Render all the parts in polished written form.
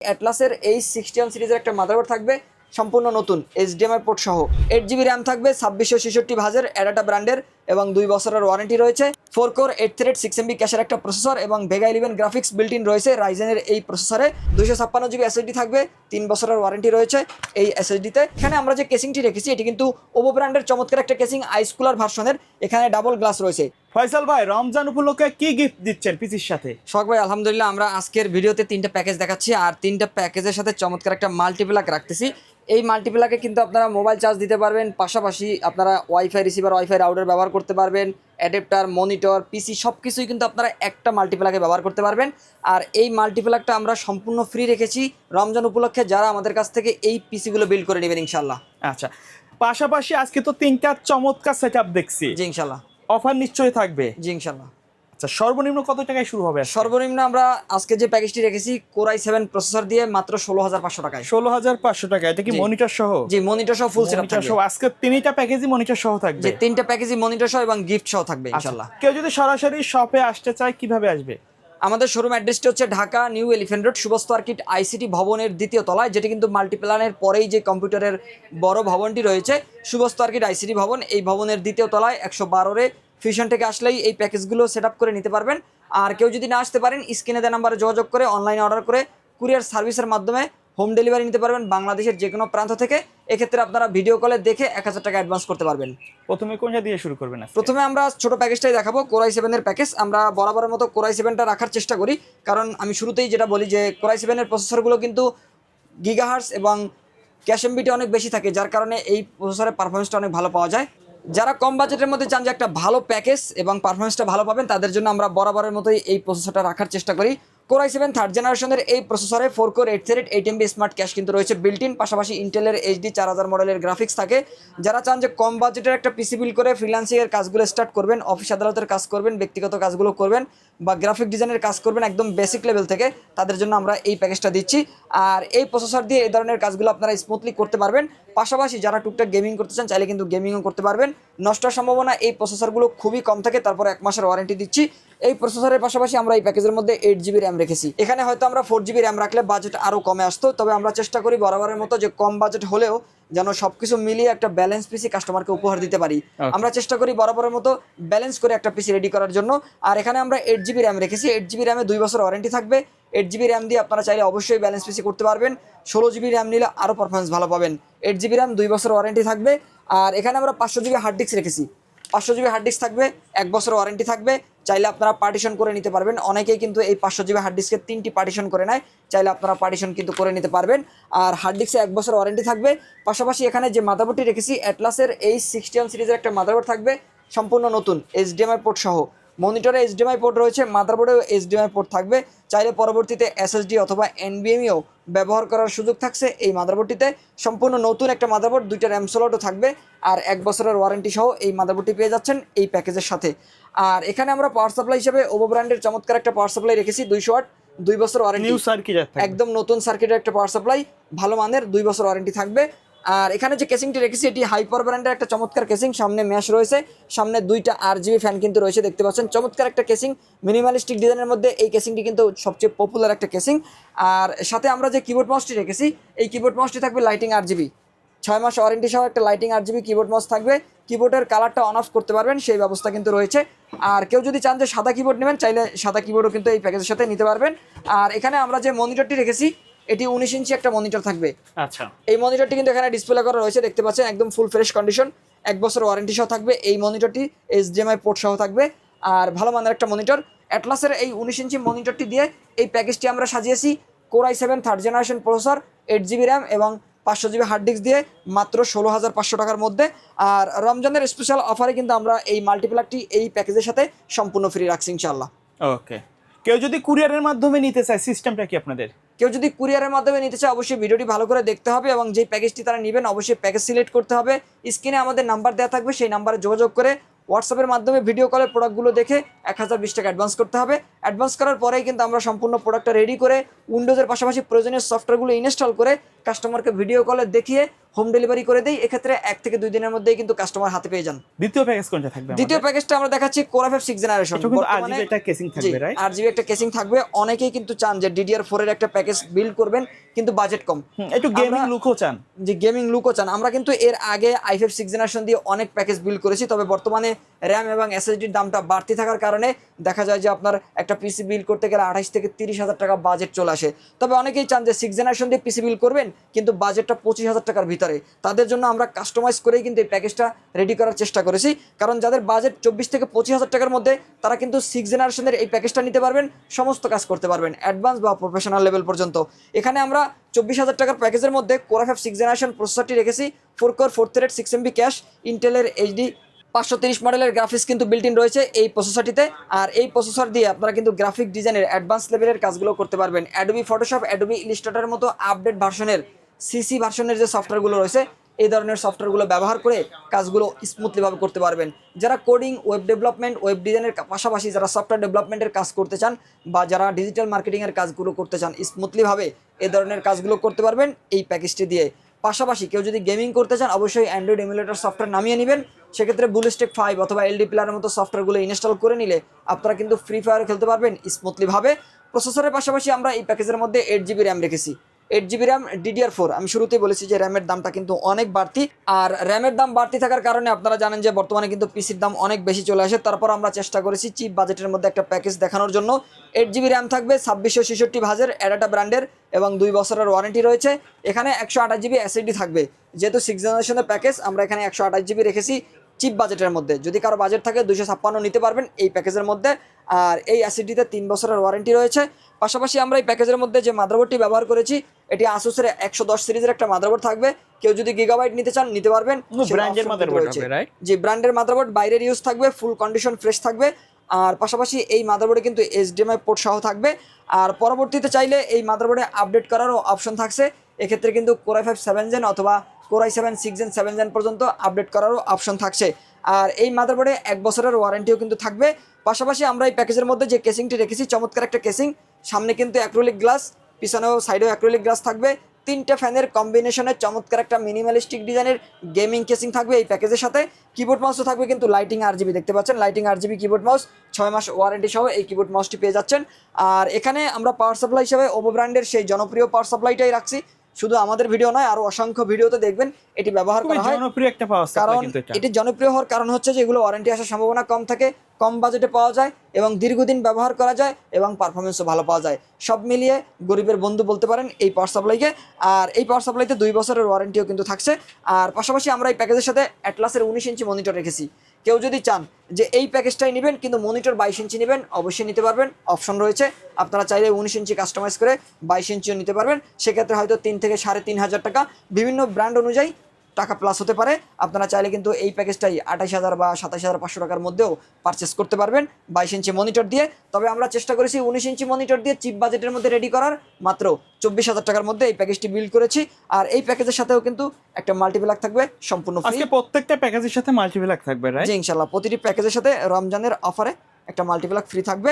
অ্যাটলাসের H61 সিরিজের একটা motherboard থাকবে সম্পূর্ণ নতুন HDMI পোর্ট সহ 8GB র্যাম থাকবে 2666 ভাজের অ্যাডাটা ব্র্যান্ডের এবং 2 বছরের ওয়ারেন্টি রয়েছে 4 কোর 8 থ্রেড 6MB ক্যাশের একটা প্রসেসর এবং ভেগা 11 গ্রাফিক্স বিল্ট ইন রয়েছে রাইজেনের এই প্রসেসরে 256GB SSD থাকবে 3 বছরের ওয়ারেন্টি রয়েছে এই SSDতে। এখানে আমরা যে কেসিংটি রেখেছি এটি কিন্তু ওপো ব্র্যান্ডের চমৎকার একটা কেসিং আইস কুলার ভার্সনের, এখানে ডাবল গ্লাস রয়েছে। ফয়সাল ভাই, রমজান উপলক্ষে কি গিফট দিচ্ছেন পিসির সাথে? শখ ভাই, আলহামদুলিল্লাহ আমরা আজকের ভিডিওতে 3টা প্যাকেজ দেখাচ্ছি আর 3টা প্যাকেজের সাথে চমৎকার একটা মাল্টিপ্লাক রাখতেছি। এই মাল্টিপ্লাকে কিন্তু আপনারা মোবাইল চার্জ দিতে পারবেন, পাশাপাশি আপনারা ওয়াইফাই রিসিভার, ওয়াইফাই রাউটার ব্যবহার করতে পারবেন, অ্যাডাপ্টার, মনিটর, পিসি সব কিছুই কিন্তু আপনারা একটা মাল্টিপ্লাকে ব্যবহার করতে পারবেন। আর এই মাল্টিপ্লাকটা আমরা সম্পূর্ণ ফ্রি রেখেছি রমজান উপলক্ষে, যারা আমাদের কাছ থেকে এই পিসিগুলো বিল্ড করে নেবেন ইনশাল্লাহ। আচ্ছা, পাশাপাশি আজকে তো 3টা চমৎকার সেটআপ দেখছি, জি ইনশাল্লাহ। অফার নিশ্চয়ই থাকবে? জি ইনশাল্লাহ। আচ্ছা, সর্বনিম্ন কত টাকায় শুরু হবে? সর্বনিম্ন আমরা আজকে যে প্যাকেজটি রেখেছি Core i7 প্রসেসর দিয়ে মাত্র 16,500 টাকায়। 16,500 টাকা। এটা কি মনিটর সহ? জি, মনিটর সহ ফুল সেটআপ থাকবে। আজকে 3টা প্যাকেজই মনিটর সহ থাকবে। জি, 3টা প্যাকেজই মনিটর সহ এবং গিফট সহ থাকবে ইনশাআল্লাহ। কেউ যদি সরাসরি শপে আসতে চায় কিভাবে আসবে? আমাদের শোরুম অ্যাড্রেসটি হচ্ছে Dhaka new elephant road সুবস্ত আর্কিট ICT ভবনের 2য় তলায়, যেটি কিন্তু মাল্টিপ্লানের পরেই যে কম্পিউটারের বড় ভবনটি রয়েছে সুবস্ত আর্কিট আইসিটি ভবন, এই ভবনের 2য় তলায় 112 ফিউশন থেকে আসলেই এই প্যাকেজগুলো সেট আপ করে নিতে পারবেন। আর কেউ যদি না আসতে পারেন স্ক্রিনে দেওয়া নাম্বারে যোগাযোগ করে অনলাইনে অর্ডার করে কুরিয়ার সার্ভিসের মাধ্যমে হোম ডেলিভারি নিতে পারবেন বাংলাদেশের যে কোনো প্রান্ত থেকে। এক্ষেত্রে আপনারা ভিডিও কলে দেখে 1000 টাকা অ্যাডভান্স করতে পারবেন। প্রথমে কোনটা দিয়ে শুরু করবেন? প্রথমে আমরা ছোট প্যাকেজটাই দেখাবো, Core i7 এর প্যাকেজ। আমরা বরাবরের মতো Core i7টা রাখার চেষ্টা করি, কারণ আমি শুরুতেই যেটা বলি যে Core i7 এর প্রসেসরগুলো কিন্তু গিগাহার্টজ এবং ক্যাশ এমবিটি অনেক বেশি থাকে, যার কারণে এই প্রসেসরের পারফরমেন্সটা অনেক ভালো পাওয়া যায়। যারা কম বাজেটের মধ্যে চান যে একটা ভালো প্যাকেজ এবং পারফরমেন্সটা ভালো পাবেন, তাদের জন্য আমরা বরাবরের মতোই এই প্রসেসরটা রাখার চেষ্টা করি। Core i7 থার্ড জেনারেশনের এই প্রসেসরে 4 core 8 thread 8MB smart cash কিন্তু রয়েছে বিল্ট ইন, পাশাপাশি ইন্টেলের HD 4000 মডেলের গ্রাফিক্স থাকে। যারা চান যে কম বাজেটের একটা পিসি বিল্ড করে ফ্রিল্যান্সিংয়ের কাজগুলো স্টার্ট করবেন, অফিস আদালতের কাজ করবেন, ব্যক্তিগত কাজগুলো করবেন বা গ্রাফিক ডিজাইনের কাজ করবেন একদম বেসিক লেভেল থেকে, তাদের জন্য আমরা এই প্যাকেজটা দিচ্ছি। আর এই প্রসেসর দিয়ে এই ধরনের কাজগুলো আপনারা স্মুথলি করতে পারবেন। পাশাপাশি যারা টুকটাক গেমিং করতে চান চাইলে কিন্তু গেমিংও করতে পারবেন। নষ্টের সম্ভাবনা এই প্রসেসরগুলো খুবই কম থাকে, তারপর 1 মাসের ওয়ারেন্টি দিচ্ছি। এই প্রসেসরের পাশাপাশি আমরা এই প্যাকেজের মধ্যে 8GB র্যাম রেখেছি। এখানে হয়তো আমরা 4GB র্যাম রাখলে বাজেট আরও কমে আসতো, তবে আমরা চেষ্টা করি বরাবরের মতো যে কম বাজেট হলেও যেন সবকিছু মিলিয়ে একটা ব্যালেন্স পিসি কাস্টমারকে উপহার দিতে পারি। আমরা চেষ্টা করি বরাবরের মতো ব্যালেন্স করে একটা পিসি রেডি করার জন্য। আর এখানে আমরা 8GB র্যাম রেখেছি। 8GB র্যামে 2 বছর ওয়ারেন্টি থাকবে। 8GB র্যাম দিয়ে আপনারা চাইলে অবশ্যই ব্যালেন্স পিসি করতে পারবেন। 16GB র্যাম নিলে আরও পারফরমেন্স ভালো পাবেন। 8GB র্যাম 2 বছর ওয়ারেন্টি থাকবে। আর এখানে আমরা 500GB হার্ড ডিস্ক রেখেছি। 500GB হার্ড ডিস্ক থাকবে, 1 বছর ওয়ারেন্টি থাকবে। চাইলে আপনারা পার্টিশন করে নিতে পারবেন। অনেকেই কিন্তু এই 500GB হার্ড ডিস্কের 3টি পার্টিশন করে নেয়, চাইলে আপনারা পার্টিশন কিন্তু করে নিতে পারবেন। আর হার্ড ডিস্কে 1 বছর ওয়ারেন্টি থাকবে। পাশাপাশি এখানে যে মাদারবোর্ডটি রেখেছি অ্যাটলাসের H61 সিরিজের একটা মাদারবোর্ড থাকবে সম্পূর্ণ নতুন HDMI পোর্ট সহ। মনিটরে HDMI পোর্ট রয়েছে, মাদারবোর্ডেও HDMI পোর্ট থাকবে। চাইলে পরবর্তীতে SSD অথবা NVMeও ব্যবহার করার সুযোগ থাকছে এই মাদারবোর্ডটিতে। সম্পূর্ণ নতুন একটা মাদারবোর্ড, 2টা র্যাম স্লটও থাকবে আর 1 বছরের ওয়ারেন্টি সহ এই মাদারবোর্ডটি পেয়ে যাচ্ছেন এই প্যাকেজের সাথে। আর এখানে আমরা পাওয়ার সাপ্লাই হিসেবে ওপো ব্র্যান্ডের চমৎকার একটা পাওয়ার সাপ্লাই রেখেছি 200 ওয়াট, 2 বছর ওয়ারেন্টি, নিউ সার্কিট একদম নতুন সার্কিটের একটা পাওয়ার সাপ্লাই, ভালো মানের, 2 বছর ওয়ারেন্টি থাকবে। আর এখানে যে কেসিংটি রেখেছি এটি হাইপার ব্র্যান্ডের একটা চমৎকার কেসিং, সামনে ম্যাশ রয়েছে, সামনে 2টা RGB ফ্যান কিন্তু রয়েছে, দেখতে পাচ্ছেন চমৎকার একটা কেসিং। মিনিমালিস্টিক ডিজাইনের মধ্যে এই কেসিংটি কিন্তু সবচেয়ে পপুলার একটা কেসিং। আর সাথে আমরা যে কিবোর্ড মাউসটি রেখেছি এই কিবোর্ড মাউসটি থাকবে লাইটিং RGB, 6 মাস ওয়ারেন্টি সহ একটা লাইটিং RGB কিবোর্ড মাউস থাকবে। কিবোর্ডের কালারটা অন অফ করতে পারবেন সেই ব্যবস্থা কিন্তু রয়েছে। আর কেউ যদি চান যে সাদা কিবোর্ড নেবেন চাইলে সাদা কিবোর্ডও কিন্তু এই প্যাকেজের সাথে নিতে পারবেন। আর এখানে আমরা যে মনিটরটি রেখেছি এটি 19 ইঞ্চি একটা মনিটর থাকবে। আচ্ছা, এই মনিটরটি কিন্তু এখানে ডিসপ্লে করা রয়েছে, দেখতে পাচ্ছেন একদম ফুল ফ্রেশ কন্ডিশন, 1 বছর ওয়ারেন্টি সহ থাকবে। এই মনিটরটি HDMI পোর্ট সহ থাকবে আর ভালো মানের একটা মনিটর। অ্যাটলাসের এই 19 ইঞ্চি মনিটরটি দিয়ে এই প্যাকেজটি আমরা সাজিয়েছি Core i7 third generation processor, 8GB RAM এবং 500GB হার্ড ডিস্ক দিয়ে মাত্র 16,500 টাকার মধ্যে। আর রমজানের স্পেশাল অফারে কিন্তু আমরা এই মাল্টিপ্লাকটি এই প্যাকেজের সাথে সম্পূর্ণ ফ্রি রাখছি ইনশাআল্লাহ। ওকে, কেউ যদি কুরিয়ারের মাধ্যমে নিতে চায় সিস্টেমটা কি আপনাদের? কেউ যদি কুরিয়ারের মাধ্যমে নিতে চায় অবশ্যই ভিডিওটি ভালো করে দেখতে হবে এবং যে প্যাকেজটি তারা নেবেন অবশ্যই প্যাকেজ সিলেক্ট করতে হবে। স্ক্রিনে আমাদের নাম্বার দেওয়া থাকবে, সেই নাম্বারে যোগাযোগ করে হোয়াটসঅ্যাপের মাধ্যমে ভিডিও কলে প্রোডাক্টগুলো দেখে 1020 টাকা অ্যাডভান্স করতে হবে। অ্যাডভান্স করার পরেই কিন্তু আমরা সম্পূর্ণ প্রোডাক্টটা রেডি করে উইন্ডোজের পাশাপাশি প্রয়োজনীয় সফটওয়্যারগুলো ইনস্টল করে কাস্টমারকে ভিডিও কলে দেখিয়ে হোম ডেলিভারি করে দিই, এক্ষেত্রে 1 থেকে 2 দিনের মধ্যেই কিন্তু কাস্টমার হাতে পেয়ে যান। দ্বিতীয় প্যাকেজ কোনটা থাকবে? দ্বিতীয় প্যাকেজটা আমরা দেখাচ্ছি কোর i5 6th জেনারেশন। এটা কিন্তু RGB একটা কেসিং থাকবে, রাইট? RGB একটা কেসিং থাকবে। অনেকেই কিন্তু চান যে DDR4 এর একটা প্যাকেজ বিল্ড করবেন কিন্তু বাজেট কম, একটু গেমিং লুকও চান। যে গেমিং লুকও চান। আমরা কিন্তু এর আগে i5 6th জেনারেশন দিয়ে অনেক প্যাকেজ বিল্ড করেছি, তবে বর্তমানে র্যাম এবং এসএসডির দামটা বাড়তি থাকার কারণে দেখা যায় যে আপনার একটা পিসি বিল্ড করতে গেলে 28 থেকে 30,000 টাকা বাজেট চলে আসে। তবে অনেকেই চান যে 6th জেনারেশন দিয়ে পিসি বিল্ড করবেন কিন্তু বাজেটটা 25,000 টাকার ভিতরে, তাদের জন্য আমরা কাস্টমাইজ করেই কিন্তু এই প্যাকেজটা রেডি করার চেষ্টা করেছি। কারণ যাদের বাজেট 24 থেকে 25,000 টাকার মধ্যে, তারা কিন্তু 6th জেনারেশনের এই প্যাকেজটা নিতে পারবেন, সমস্ত কাজ করতে পারবেন অ্যাডভান্স বা প্রফেশনাল লেভেল পর্যন্ত। এখানে আমরা 24,000 টাকার প্যাকেজের মধ্যে কোর i5 6th জেনারেশন প্রসেসরটি রেখেছি, 4 কোর 4 থ্রেড 6 MB ক্যাশ, ইন্টেলের HD 530 মডেলের গ্রাফিক্স কিন্তু বিল্ট ইন রয়েছে এই প্রসেসরটিতে। আর এই প্রসেসর দিয়ে আপনারা কিন্তু গ্রাফিক ডিজাইনের অ্যাডভান্স লেভেলের কাজগুলো করতে পারবেন। অ্যাডোবি ফটোশপ, অ্যাডোবি ইলাস্ট্রেটরের মতো আপডেট ভার্সনের সিসি ভার্সনের যে সফটওয়্যারগুলো রয়েছে, এই ধরনের সফটওয়্যারগুলো ব্যবহার করে কাজগুলো স্মুথলিভাবে করতে পারবেন। যারা কোডিং, ওয়েব ডেভেলপমেন্ট, ওয়েব ডিজাইনের পাশাপাশি যারা সফটওয়্যার ডেভেলপমেন্টের কাজ করতে চান বা যারা ডিজিটাল মার্কেটিংয়ের কাজগুলো করতে চান স্মুথলিভাবে, এই ধরনের কাজগুলো করতে পারবেন এই প্যাকেজটি দিয়ে। পাশাপাশি কেউ যদি গেমিং করতে চান অবশ্যই অ্যান্ড্রয়েড এমুলেটর সফটওয়্যার নামিয়ে নেবেন। সেক্ষেত্রে বুলস্টেক 5 অথবা এলডি প্লেয়ারের মতো সফটওয়্যারগুলো ইনস্টল করে নিলে আপনারা কিন্তু ফ্রি ফায়ার খেলতে পারবেন স্মুথলিভাবে। প্রসেসরের পাশাপাশি আমরা এই প্যাকেজের মধ্যে 8GB র্যাম রেখেছি। 8GB RAM DDR4। আমি শুরুতেই বলেছি যে র্যামের দামটা কিন্তু অনেক বাড়তি, আর র্যামের দাম বাড়তি থাকার কারণে আপনারা জানেন যে বর্তমানে কিন্তু পিসির দাম অনেক বেশি চলে আসে। তারপর আমরা চেষ্টা করেছি চিপ বাজেটের মধ্যে একটা প্যাকেজ দেখানোর জন্য। 8GB র্যাম থাকবে, 2666 ভাজের অ্যাডাটা ব্র্যান্ডের এবং 2 বছরের ওয়ারেন্টি রয়েছে। এখানে 128GB SSD থাকবে। যেহেতু 6th জেনারেশনের প্যাকেজ, আমরা এখানে 128GB রেখেছি চিপ বাজেটের মধ্যে। যদি কারো বাজেট থাকে 256 নিতে পারবেন এই প্যাকেজের মধ্যে। আর এই SSDতে 3 বছরের ওয়ারেন্টি রয়েছে। পাশাপাশি আমরা এই প্যাকেজের মধ্যে যে মাদারবোর্ডটি ব্যবহার করেছি, এটি আসুসের 110 সিরিজের একটা মাদারবোর্ড থাকবে। কেউ যদি গিগাবাইট নিতে চান নিতে পারবেন, ব্র্যান্ডের মাদারবোর্ড হবে, রাইট? জি, ব্র্যান্ডের মাদারবোর্ড, বাইরের ইউজ থাকবে, ফুল কন্ডিশন ফ্রেশ থাকবে। আর পাশাপাশি এই মাদারবোর্ডে কিন্তু HDMI পোর্ট সহ থাকবে। আর পরবর্তীতে চাইলে এই মাদারবোর্ডে আপডেট করারও অপশন থাকছে। এক্ষেত্রে কিন্তু কোর i5 7 জেন অথবা কোর i7 6 জেন 7 জেন পর্যন্ত আপডেট করারও অপশন থাকছে। আর এই মাদারবোর্ডে 1 বছরের ওয়ারেন্টিও কিন্তু থাকবে। পাশাপাশি আমরা এই প্যাকেজের মধ্যে যে কেসিংটি রেখেছি, চমৎকার একটা কেসিং, সামনে কিন্তু অ্যাক্রিলিক গ্লাস, পিছনেও সাইডেও অ্যাক্রিলিক গ্লাস থাকবে। 3টে ফ্যানের কম্বিনেশনে চমৎকার একটা মিনিমালিস্টিক ডিজাইনের গেমিং কেসিং থাকবে এই প্যাকেজের সাথে। কিবোর্ড মাউসও থাকবে কিন্তু লাইটিং RGB, দেখতে পাচ্ছেন লাইটিং RGB কিবোর্ড মাউস, 6 মাস ওয়ারেন্টি সহ এই কিবোর্ড মাউসটি পেয়ে যাচ্ছেন। আর এখানে আমরা পাওয়ার সাপ্লাই হিসেবে ওপো ব্র্যান্ডের সেই জনপ্রিয় পাওয়ার সাপ্লাইটাই রাখছি। শুধু আমাদের ভিডিও নয়, আরো অসংখ্য ভিডিওতে দেখবেন এটি ব্যবহার করা হয়। জনপ্রিয় একটা পাওয়ার সাপ্লাই কারণ কিন্তু এটা। এটি জনপ্রিয় হওয়ার কারণ হচ্ছে যে এগুলো ওয়ারেন্টি আসার সম্ভাবনা কম থাকে, কম বাজেটে পাওয়া যায় এবং দীর্ঘদিন ব্যবহার করা যায় এবং পারফরমেন্সও ভালো পাওয়া যায়। সব মিলিয়ে গরিবের বন্ধু বলতে পারেন এই পাওয়ার সাপ্লাইকে। আর এই পাওয়ার সাপ্লাইতে 2 বছরের ওয়ারেন্টিও কিন্তু থাকছে। আর পাশাপাশি আমরা এই প্যাকেজের সাথে অ্যাটলাসের 19 ইঞ্চি মনিটর রেখেছি। কেউ যদি চান যে এই প্যাকেজটাই নেবেন কিন্তু মনিটর 22 ইঞ্চি নেবেন, অবশ্যই নিতে পারবেন, অপশন রয়েছে। আপনারা চাইলে 19 ইঞ্চি কাস্টমাইজ করে 22 ইঞ্চিও নিতে পারবেন। সেক্ষেত্রে হয়তো 3 থেকে 3,500 টাকা বিভিন্ন ব্র্যান্ড অনুযায়ী টাকা প্লাস হতে পারে। আপনারা চাইলে কিন্তু এই প্যাকেজটাই 28,000 বা 27,500 টাকার মধ্যেও পারচেস করতে পারবেন 22 ইঞ্চি মনিটর দিয়ে। তবে আমরা চেষ্টা করেছি 19 ইঞ্চি মনিটর দিয়ে চিপ বাজেটের মধ্যে রেডি করার। মাত্র 24,000 টাকার মধ্যে এই প্যাকেজটি বিল্ড করেছি। আর এই প্যাকেজের সাথেও কিন্তু একটা মাল্টিপ্লাক থাকবে সম্পূর্ণ ফ্রি। আজকে প্রত্যেকটা প্যাকেজের সাথে মাল্টিপ্লাক থাকবে, রাইট? জি ইনশাআল্লাহ, প্রতিটি প্যাকেজের সাথে রমজানের অফারে একটা মাল্টিপ্লাক ফ্রি থাকবে।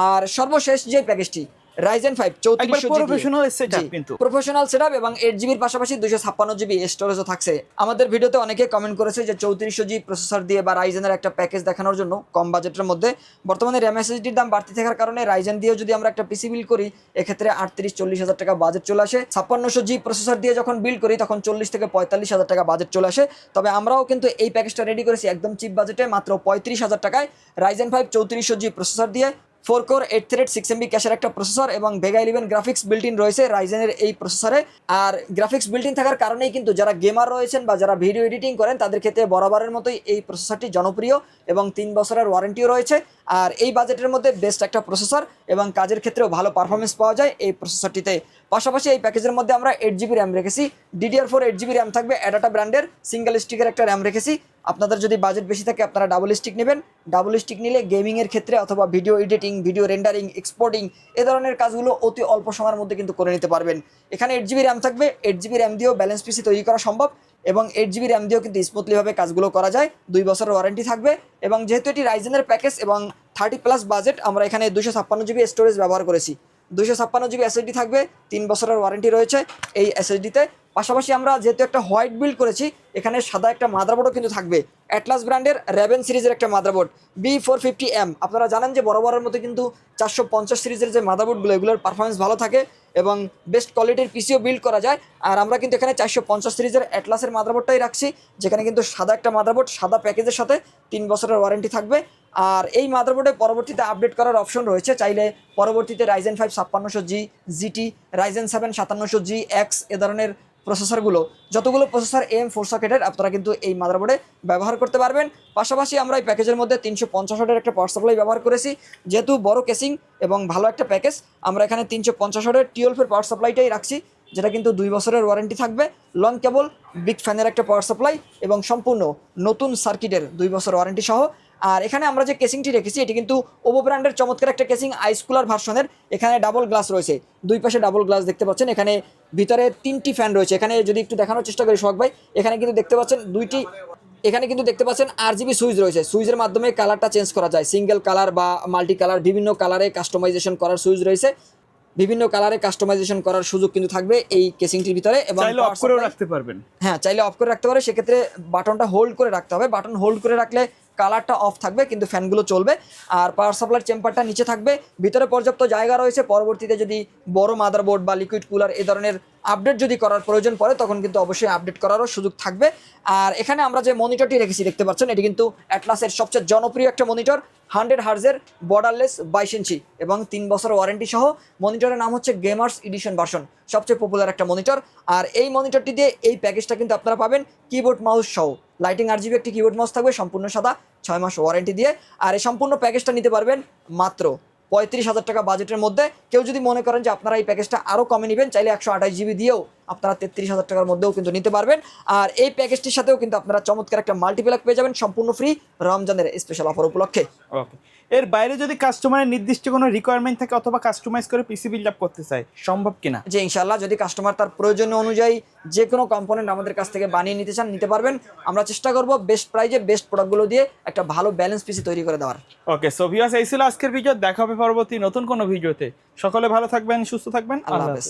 আর সর্বশেষ যে প্যাকেজটি Ryzen 5 3400 প্রফেশনাল সেটআপ, কিন্তু প্রফেশনাল সেটআপ এবং 8GB এর পাশাপাশি 256GB স্টোরেজও থাকছে। আমাদের ভিডিওতে অনেকে কমেন্ট করেছে যে 3400G প্রসেসর দিয়ে বা Ryzen এর একটা প্যাকেজ দেখানোর জন্য কম বাজেটের মধ্যে। বর্তমানে RAM SSDর দাম বাড়তি থাকার কারণে Ryzen দিয়েও যদি আমরা একটা পিসি বিল্ড করি, এক্ষেত্রে 38-40,000 টাকা বাজেট চলে আসে। 5600G প্রসেসর দিয়ে যখন বিল্ড করি তখন 40 থেকে 45,000 টাকা বাজেট চলে আসে। তবে আমরাও কিন্তু এই প্যাকেজটা রেডি করেছি একদম চিপ বাজেটে মাত্র 35,000 টাকায়। Ryzen 5 3400G প্রসেসর দিয়ে 4 কোর 8 থ্রেড 6 MB ক্যাশের একটা প্রসেসর এবং Vega 11 গ্রাফিক্স বিল্ট ইন রয়েছে রাইজেনের এই প্রসেসরে। আর গ্রাফিক্স বিল্ট ইন থাকার কারণেই কিন্তু যারা গেমার রয়েছেন বা যারা ভিডিও এডিটিং করেন তাদের ক্ষেত্রে বরাবরের মতোই এই প্রসেসরটি জনপ্রিয় এবং 3 বছরের ওয়ারেন্টিও রয়েছে। আর এই বাজেটের মধ্যে বেস্ট একটা প্রসেসর এবং কাজের ক্ষেত্রেও ভালো পারফরমেন্স পাওয়া যায় এই প্রসেসরটিতে। পাশাপাশি এই প্যাকেজের মধ্যে আমরা 8GB র্যাম রেখেছি। DDR4 8GB র্যাম থাকবে, অ্যাডাটা ব্র্যান্ডের সিঙ্গেল স্টিকের একটা র্যাম রেখেছি। আপনাদের যদি বাজেট বেশি থাকে আপনারা ডাবল স্টিক নেবেন। ডাবল স্টিক নিলে গেমিংয়ের ক্ষেত্রে অথবা video editing, video rendering, exporting এ ধরনের কাজগুলো অতি অল্প সময়ের মধ্যে কিন্তু করে নিতে পারবেন। এখানে 8GB র্যাম থাকবে, 8GB র্যাম দিয়েও ব্যালেন্স পিসি তৈরি করা সম্ভব এবং 8GB র্যাম দিয়েও কিন্তু স্মুথলিভাবে কাজগুলো করা যায়। 2 বছরের ওয়ারেন্টি থাকবে এবং যেহেতু এটি রাইজেনের প্যাকেজ এবং 30+ বাজেট, আমরা এখানে 256GB স্টোরেজ ব্যবহার করেছি। 256GB SSD থাকবে, 3 বছরের ওয়ারেন্টি রয়েছে এই SSDতে। পাশাপাশি আমরা যেহেতু একটা হোয়াইট বিল্ড করেছি, এখানে সাদা একটা মাদারবোর্ডও কিন্তু থাকবে। অ্যাটলাস ব্র্যান্ডের রেভেন সিরিজের একটা মাদারবোর্ড B450M। আপনারা জানেন যে বরাবরের মতো কিন্তু 450 সিরিজের যে মাদারবোর্ডগুলো এগুলোর পারফরমেন্স ভালো থাকে এবং বেস্ট কোয়ালিটির পিসিও বিল্ড করা যায়। আর আমরা কিন্তু এখানে 450 সিরিজের অ্যাটলাসের মাদারবোর্ডটাই রাখছি, যেখানে কিন্তু সাদা একটা মাদারবোর্ড, সাদা প্যাকেজের সাথে 3 বছরের ওয়ারেন্টি থাকবে। আর এই মাদারবোর্ডে পরবর্তীতে আপডেট করার অপশন রয়েছে, চাইলে পরবর্তীতে Ryzen 5 5600G, GT, Ryzen 7 5700G, X এ ধরনের প্রসেসরগুলো, যতগুলো প্রসেসর AM4 সকেটের আপনারা কিন্তু এই মাদারবোর্ডে ব্যবহার করতে পারবেন। পাশাপাশি আমরা এই প্যাকেজের মধ্যে 350 ওয়াটের একটা পাওয়ার সাপ্লাই ব্যবহার করেছি। যেহেতু বড় কেসিং এবং ভালো একটা প্যাকেজ, আমরা এখানে 350 ওয়াটের 12 পাওয়ার সাপ্লাইটাই রাখছি, যেটা কিন্তু 2 বছরের ওয়ারেন্টি থাকবে। লং কেবল, বিগ ফ্যানের একটা পাওয়ার সাপ্লাই এবং সম্পূর্ণ নতুন সার্কিটের 2 বছর ওয়ারেন্টি সহ। আর এখানে আমরা যে কেসিংটি রেখেছি এটি কিন্তু ওভো ব্র্যান্ডের চমৎকার একটা কেসিং, আইস কুলার ভার্সনের। এখানে ডাবল গ্লাস রয়েছে, দুই পাশে ডাবল গ্লাস দেখতে পাচ্ছেন। এখানে ভিতরে 3টি ফ্যান রয়েছে। এখানে যদি একটু দেখানোর চেষ্টা করি সোহাগ ভাই, এখানে কিন্তু দেখতে পাচ্ছেন এখানে কিন্তু দেখতে পাচ্ছেন RGB সুইচ রয়েছে। সুইচের মাধ্যমে কালারটা চেঞ্জ করা যায়, সিঙ্গেল কালার বা মাল্টি কালার, বিভিন্ন কালারে কাস্টমাইজেশন করার সুইচ রয়েছে। বিভিন্ন কালারে কাস্টমাইজেশন করার সুযোগ কিন্তু থাকবে এই কেসিংটির ভিতরে। এবং চাইলে অফ করেও রাখতে পারবেন। হ্যাঁ, চাইলে অফ করে রাখতে পারে। সেক্ষেত্রে বাটনটা হোল্ড করে রাখতে হবে। বাটন হোল্ড করে রাখলে কালারটা অফ থাকবে কিন্তু ফ্যানগুলো চলবে। আর পাওয়ার সাপ্লাইয়ের চেম্বারটা নিচে থাকবে, ভিতরে পর্যাপ্ত জায়গা রয়েছে। পরবর্তীতে যদি বড় মাদারবোর্ড বা লিকুইড কুলার এ ধরনের আপডেট যদি করার প্রয়োজন পড়ে তখন কিন্তু অবশ্যই আপডেট করারও সুযোগ থাকবে। আর এখানে আমরা যে মনিটরটি রেখেছি দেখতে পাচ্ছেন, এটি কিন্তু অ্যাটলাসের সবচেয়ে জনপ্রিয় একটা মনিটর, 100 হার্জের বর্ডারলেস 22 ইঞ্চি এবং 3 বছর ওয়ারেন্টি সহ। মনিটরের নাম হচ্ছে গেমার্স এডিশন ভার্সন, সবচেয়ে পপুলার একটা মনিটর। আর এই মনিটরটি দিয়ে এই প্যাকেজটা কিন্তু আপনারা পাবেন কিবোর্ড মাউস সহ। লাইটিং RGB একটি কিবোর্ড মাউস থাকবে, সম্পূর্ণ সাদা, 6 মাস ওয়ারেন্টি দিয়ে। আর এই সম্পূর্ণ প্যাকেজটা নিতে পারবেন মাত্র 35,000 টাকা বাজেটের মধ্যে। কেউ যদি মনে করেন যে আপনারা এই প্যাকেজটা আরও কমে নেবেন, চাইলে 128 GB দিয়েও আপনারা 33,000 টাকার মধ্যেও কিন্তু নিতে পারবেন। আর এই প্যাকেজটির সাথেও কিন্তু আপনারা চমৎকার একটা মাল্টিপ্লাক পেয়ে যাবেন সম্পূর্ণ ফ্রি রমজানের স্পেশাল অফার উপলক্ষে। ওকে, এর বাইরে যদি কাস্টমারের নির্দিষ্ট কোনো রিকোয়ারমেন্ট থাকে অথবা কাস্টমাইজ করে পিসি বিল্ড আপ করতে চায়, সম্ভব কিনা? যে ইনশাআল্লাহ, যদি কাস্টমার তার প্রয়োজন অনুযায়ী যে কোনো কম্পোনেন্ট আমাদের কাছ থেকে বানিয়ে নিতে চান, নিতে পারবেন। আমরা চেষ্টা করব বেস্ট প্রাইজে বেস্ট প্রোডাক্টগুলো দিয়ে একটা ভালো ব্যালেন্স পিসি তৈরি করে দেওয়ার। ওকে, সো ভিউয়ার্স, এই ছিল আজকের ভিডিও। দেখা হবে পরবর্তী নতুন কোনো ভিডিওতে। সকলে ভালো থাকবেন, সুস্থ থাকবেন। আল্লাহ হাফেজ।